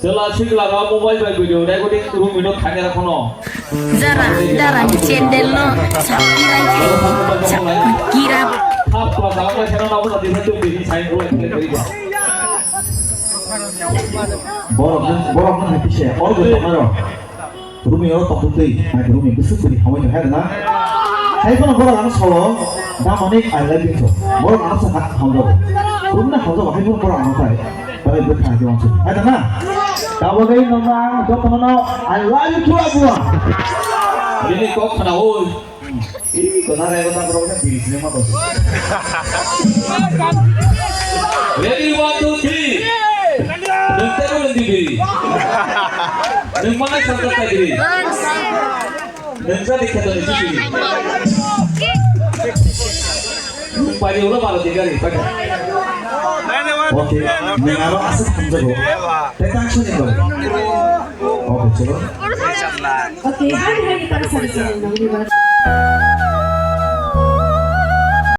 Setelah sikla kamu mobile by video, recording room itu kamera kono. Darah channel lo subscribe kira Apa kalau channel kamu tadi itu bikin sign dulu dari dia. borok na hati saya orang itu mana rumah orang tak betul nah rumah itu sesuatu yang kamu ada na saya pun borok anak solo dah mana I love you so borok anak sehat kamu rumah kamu so saya pun borok anak saya pada berkah di waktu ada na kamu gay nama kau teman I love you too abuah Ini kok kena ul. ih kau nara kau tak berapa di sini mah tuh Ready 1 2 3. Nanti aku nanti beri. Nanti mana sampai tadi? Nanti kita tuh di sini. Pagi ulah baru 3 hari pagi. oke mengaruh asal kamu jago tekan sini boleh oke coba Oke, hari-hari para sarjana